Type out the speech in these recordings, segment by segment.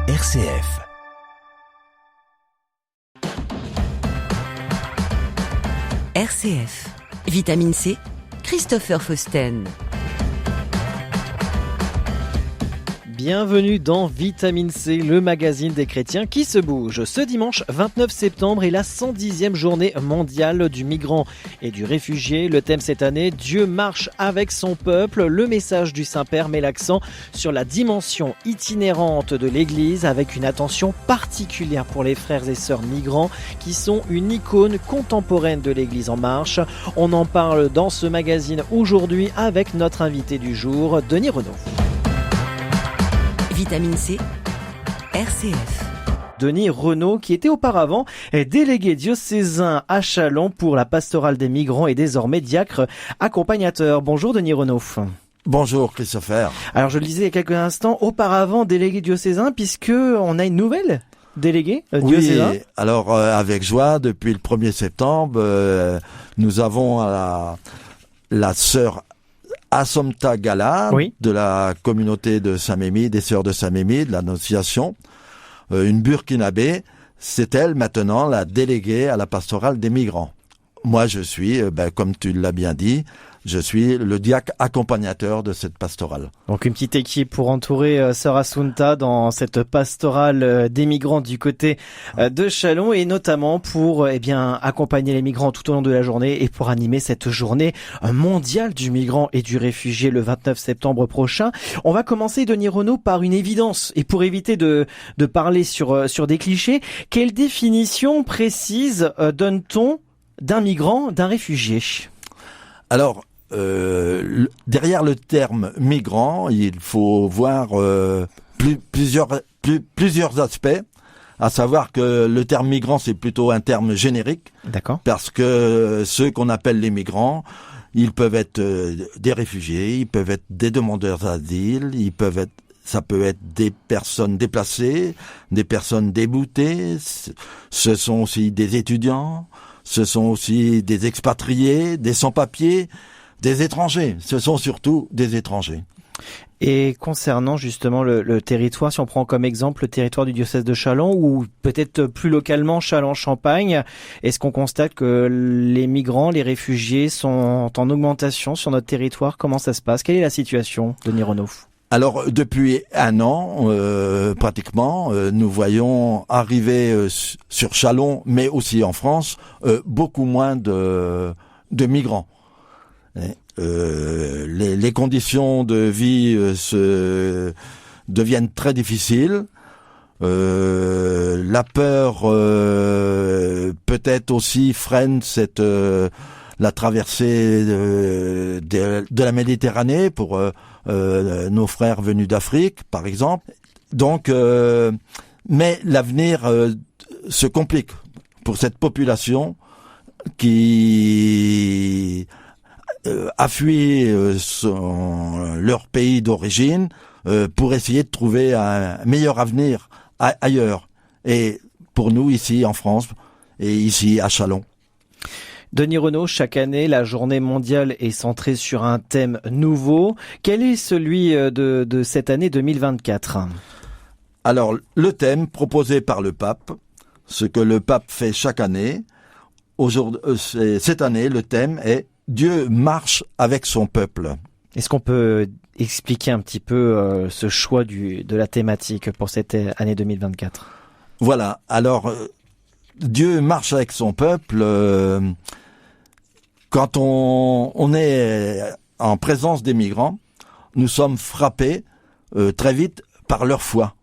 RCF. RCF. Vitamine C, Christopher Fausten. Bienvenue dans Vitamine C, le magazine des chrétiens qui se bouge. Ce dimanche 29 septembre est la 110e journée mondiale du migrant et du réfugié. Le thème cette année, Dieu marche avec son peuple. Le message du Saint-Père met l'accent sur la dimension itinérante de l'Église avec une attention particulière pour les frères et sœurs migrants qui sont une icône contemporaine de l'Église en marche. On en parle dans ce magazine aujourd'hui avec notre invité du jour, Denis Renaud. Vitamine C, RCF. Denis Renaud, qui était auparavant délégué diocésain à Châlons pour la pastorale des migrants et désormais diacre accompagnateur. Bonjour Denis Renaud. Bonjour Christopher. Alors je le disais il y a quelques instants, auparavant délégué diocésain, puisque on a une nouvelle délégué diocésain. Oui, alors avec joie, depuis le 1er septembre, nous avons la sœur Assumpta Gala, oui, de la communauté de Saint-Mémy, des sœurs de Saint-Mémy, de l'Annonciation, une burkinabé. C'est elle maintenant la déléguée à la pastorale des migrants. Moi je suis, comme tu l'as bien dit, je suis le diacre accompagnateur de cette pastorale. Donc une petite équipe pour entourer Sœur Assumpta dans cette pastorale des migrants du côté de Châlons et notamment pour accompagner les migrants tout au long de la journée et pour animer cette journée mondiale du migrant et du réfugié le 29 septembre prochain. On va commencer, Denis Renaud, par une évidence et pour éviter de parler sur des clichés, quelle définition précise donne-t-on d'un migrant, d'un réfugié ? Alors, derrière le terme migrant, il faut voir plusieurs aspects, à savoir que le terme migrant, c'est plutôt un terme générique. D'accord. Parce que ceux qu'on appelle les migrants, ils peuvent être des réfugiés, ils peuvent être des demandeurs d'asile, ça peut être des personnes déplacées, des personnes déboutées, ce sont aussi des étudiants, ce sont aussi des expatriés, des sans-papiers, des étrangers. Ce sont surtout des étrangers. Et concernant justement le territoire, si on prend comme exemple le territoire du diocèse de Châlons ou peut-être plus localement Châlons-Champagne, est-ce qu'on constate que les migrants, les réfugiés sont en augmentation sur notre territoire ? Comment ça se passe ? Quelle est la situation, Denis Renaud ? Alors, depuis un an, pratiquement, nous voyons arriver sur Châlons, mais aussi en France, beaucoup moins de migrants. Les conditions de vie deviennent très difficiles. La peur peut-être aussi freine la traversée de la Méditerranée pour nos frères venus d'Afrique, par exemple. Donc, mais l'avenir se complique pour cette population qui a fui leur pays d'origine pour essayer de trouver un meilleur avenir ailleurs. Et pour nous, ici en France et ici à Châlons. Denis Renaud, chaque année, la journée mondiale est centrée sur un thème nouveau. Quel est celui de cette année 2024 ? Alors, le thème proposé par le pape, ce que le pape fait chaque année, cette année, le thème est « Dieu marche avec son peuple ». Est-ce qu'on peut expliquer un petit peu ce choix de la thématique pour cette année 2024 ? Voilà, alors, Dieu marche avec son peuple. Quand on est en présence des migrants, nous sommes frappés très vite par leur foi.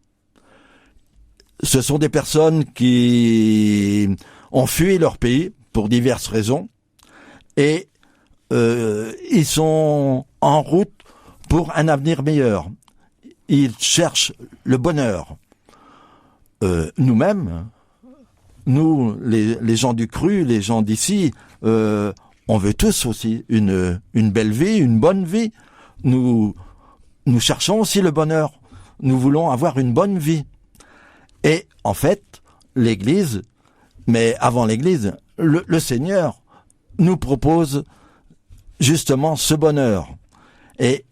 Ce sont des personnes qui ont fui leur pays pour diverses raisons et ils sont en route pour un avenir meilleur. Ils cherchent le bonheur. Nous-mêmes, nous, les gens du cru, les gens d'ici, on veut tous aussi une belle vie, une bonne vie. Nous cherchons aussi le bonheur. Nous voulons avoir une bonne vie. Et en fait, l'Église, mais avant l'Église, le Seigneur nous propose justement ce bonheur. Et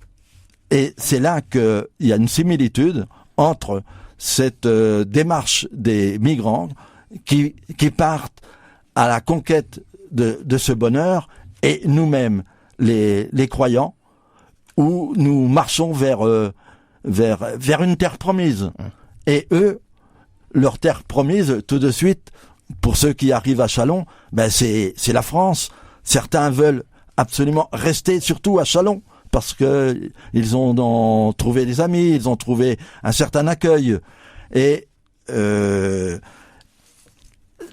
c'est là qu'il y a une similitude entre cette démarche des migrants qui partent à la conquête de ce bonheur, et nous-mêmes, les croyants, où nous marchons vers une terre promise. Et eux, leur terre promise, tout de suite, pour ceux qui arrivent à Châlons, c'est la France. Certains veulent absolument rester, surtout à Châlons, parce que ils ont trouvé des amis, ils ont trouvé un certain accueil. Et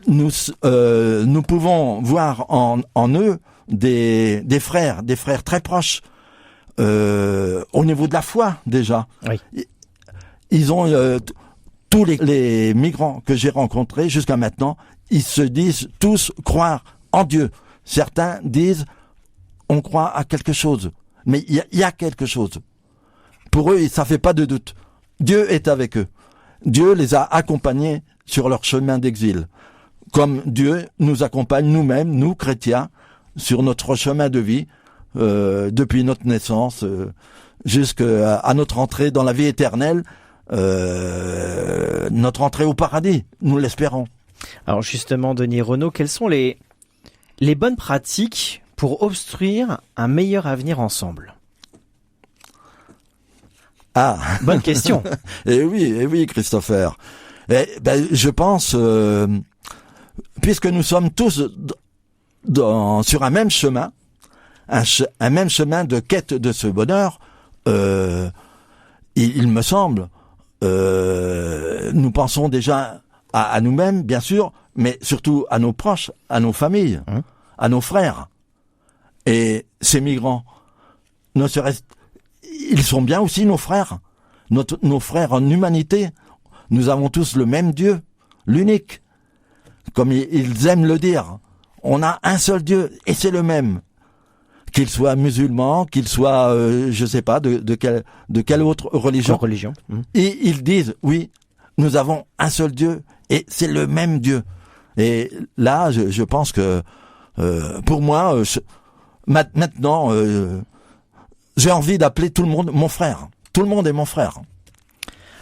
nous pouvons voir en eux des frères très proches, au niveau de la foi déjà. Oui. Ils ont tous les migrants que j'ai rencontrés jusqu'à maintenant, ils se disent tous croire en Dieu. Certains disent on croit à quelque chose, mais il y a quelque chose. Pour eux, ça fait pas de doute. Dieu est avec eux. Dieu les a accompagnés sur leur chemin d'exil, comme Dieu nous accompagne nous-mêmes, nous chrétiens, sur notre chemin de vie, depuis notre naissance jusqu'à notre entrée dans la vie éternelle, notre entrée au paradis, nous l'espérons. Alors justement, Denis Renaud, quelles sont les bonnes pratiques pour obstruire un meilleur avenir ensemble? Ah, bonne question. Eh oui, Christopher. Je pense, puisque nous sommes tous sur un même chemin, un même chemin de quête de ce bonheur, il me semble, nous pensons déjà à nous-mêmes, bien sûr, mais surtout à nos proches, à nos familles, à nos frères. Et ces migrants, ils sont bien aussi nos frères, nos frères en humanité. Nous avons tous le même Dieu, l'unique. Comme ils aiment le dire, on a un seul Dieu, et c'est le même. Qu'il soit musulman, qu'il soit, je sais pas, de quelle autre religion. Et ils disent, oui, nous avons un seul Dieu, et c'est le même Dieu. Et là, je pense que, pour moi, maintenant, j'ai envie d'appeler tout le monde mon frère. Tout le monde est mon frère.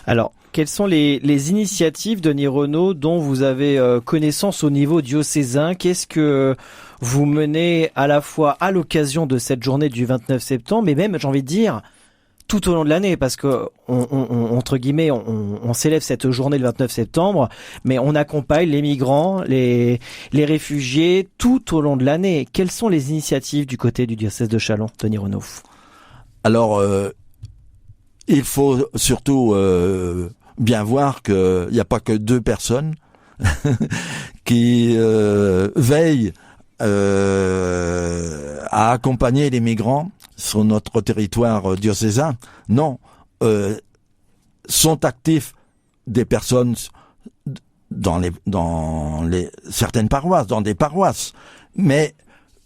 Alors, quelles sont les initiatives, Denis Renaud, dont vous avez connaissance au niveau diocésain? Qu'est-ce que vous menez à la fois à l'occasion de cette journée du 29 septembre, mais même, j'ai envie de dire, tout au long de l'année, parce que entre guillemets, on célèbre cette journée le 29 septembre, mais on accompagne les migrants, les réfugiés tout au long de l'année. Quelles sont les initiatives du côté du diocèse de Châlons, Denis Renaud? Alors, il faut surtout bien voir qu'il n'y a pas que deux personnes qui veillent à accompagner les migrants sur notre territoire diocésain. Non, sont actifs des personnes dans certaines paroisses, dans des paroisses. Mais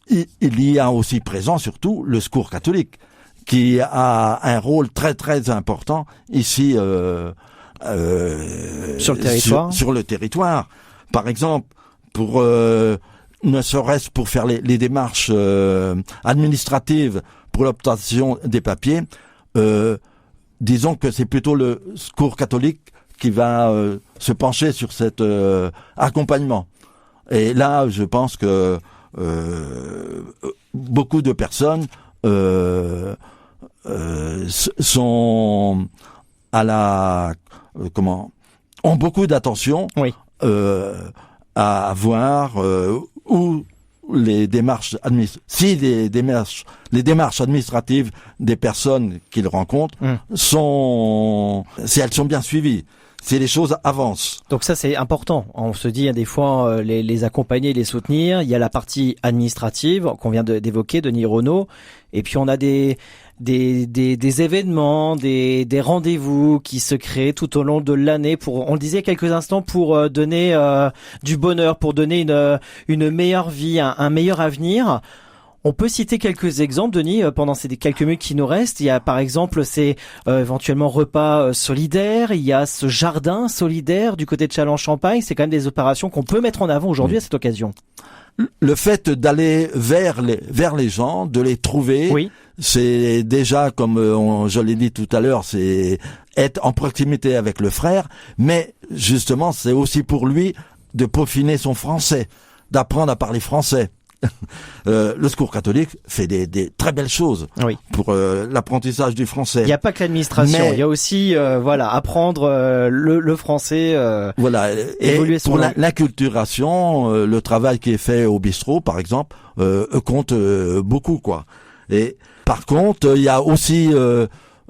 il y a aussi présent surtout le Secours catholique, qui a un rôle très très important ici sur le territoire. Sur le territoire. Par exemple, pour ne serait-ce pour faire les démarches administratives pour l'obtention des papiers, disons que c'est plutôt le Secours catholique qui va se pencher sur cet accompagnement. Et là, je pense que beaucoup de personnes sont ont beaucoup d'attention, oui, à voir où les démarches les démarches administratives des personnes qu'ils rencontrent si elles sont bien suivies, si les choses avancent. Donc ça, c'est important. On se dit, des fois, les accompagner, les soutenir. Il y a la partie administrative qu'on vient d'évoquer, Denis Renaud. Et puis on a des événements, des rendez-vous qui se créent tout au long de l'année on le disait quelques instants, pour donner du bonheur, pour donner une meilleure vie, un meilleur avenir. On peut citer quelques exemples, Denis, pendant ces quelques minutes qui nous restent. Il y a par exemple éventuellement repas solidaires, il y a ce jardin solidaire du côté de Châlons-Champagne. C'est quand même des opérations qu'on peut mettre en avant aujourd'hui à cette occasion. Le fait d'aller vers les gens, de les trouver, oui, c'est déjà, comme je l'ai dit tout à l'heure, c'est être en proximité avec le frère, mais justement, c'est aussi pour lui de peaufiner son français, d'apprendre à parler français. Le Secours catholique fait des très belles choses pour l'apprentissage du français. Il n'y a pas que l'administration, il y a aussi apprendre le français, évoluer son langue. L'inculturation, le travail qui est fait au bistrot par exemple, compte beaucoup quoi. Et par contre, il y a aussi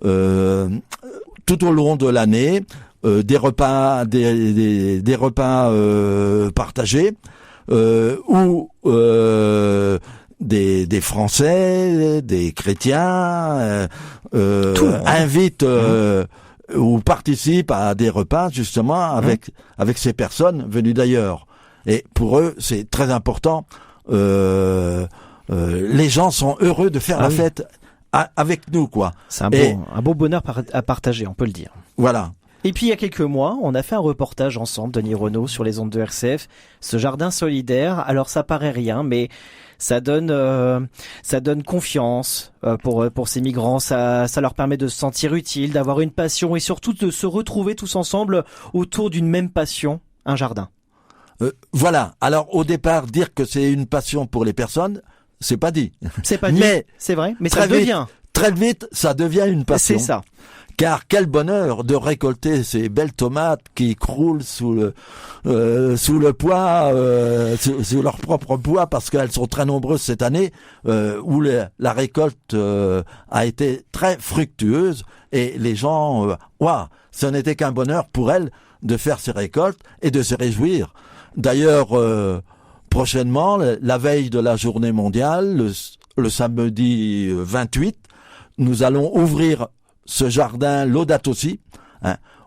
tout au long de l'année des repas partagés. Où des Français, des chrétiens invitent ou participent à des repas justement avec ces personnes venues d'ailleurs. Et pour eux, c'est très important. Les gens sont heureux de faire la fête avec nous, quoi. C'est un beau bonheur à partager, on peut le dire. Voilà. Et puis il y a quelques mois, on a fait un reportage ensemble, Denis Renaud, sur les ondes de RCF, ce jardin solidaire. Alors ça paraît rien, mais ça donne confiance pour ces migrants. Ça leur permet de se sentir utile, d'avoir une passion et surtout de se retrouver tous ensemble autour d'une même passion, un jardin. Voilà. Alors au départ, dire que c'est une passion pour les personnes, c'est pas dit. C'est pas dit. Mais c'est vrai. Mais ça devient. Très vite, ça devient une passion. C'est ça. Car quel bonheur de récolter ces belles tomates qui croulent sous le poids, sous leur propre poids, parce qu'elles sont très nombreuses cette année, où la récolte a été très fructueuse et les gens, ce n'était qu'un bonheur pour elles de faire ces récoltes et de se réjouir. D'ailleurs, prochainement, la veille de la journée mondiale, le samedi 28, nous allons ouvrir ce jardin Laudato Si,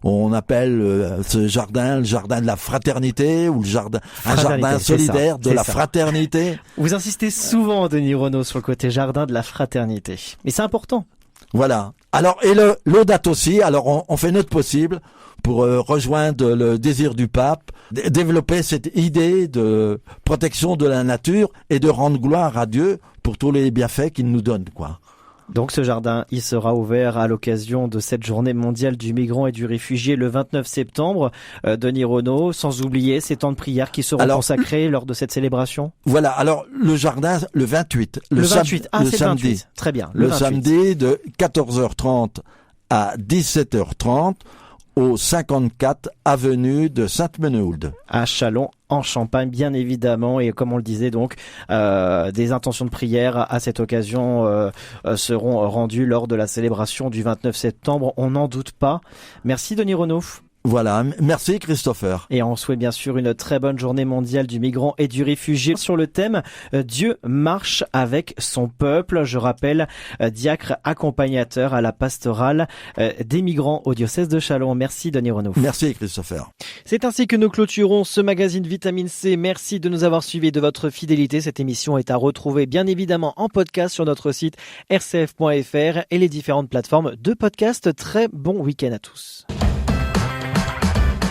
on appelle ce jardin le jardin de la fraternité ou un jardin solidaire de la fraternité. Vous insistez souvent, Denis Renaud, sur le côté jardin de la fraternité, mais c'est important. Voilà. Alors et le Laudato Si, alors on fait notre possible pour rejoindre le désir du pape, développer cette idée de protection de la nature et de rendre gloire à Dieu pour tous les bienfaits qu'il nous donne, quoi. Donc ce jardin, il sera ouvert à l'occasion de cette journée mondiale du migrant et du réfugié le 29 septembre. Denis Renaud, sans oublier ces temps de prière qui seront consacrés lors de cette célébration. Voilà, alors le jardin, le 28. Le 28, c'est le 28. Très bien. Le samedi de 14h30 à 17h30 au 54 avenue de Sainte-Menehould. À Châlons, en Champagne, bien évidemment. Et comme on le disait donc, des intentions de prière à cette occasion seront rendues lors de la célébration du 29 septembre. On n'en doute pas. Merci Denis Renaud. Voilà, merci Christopher. Et on souhaite bien sûr une très bonne journée mondiale du migrant et du réfugié sur le thème Dieu marche avec son peuple. Je rappelle, diacre accompagnateur à la pastorale des migrants au diocèse de Châlons. Merci Denis Renaud. Merci Christopher. C'est ainsi que nous clôturons ce magazine Vitamine C. Merci de nous avoir suivis et de votre fidélité. Cette émission est à retrouver bien évidemment en podcast sur notre site rcf.fr et les différentes plateformes de podcast. Très bon week-end à tous.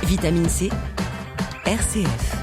Vitamine C, RCF.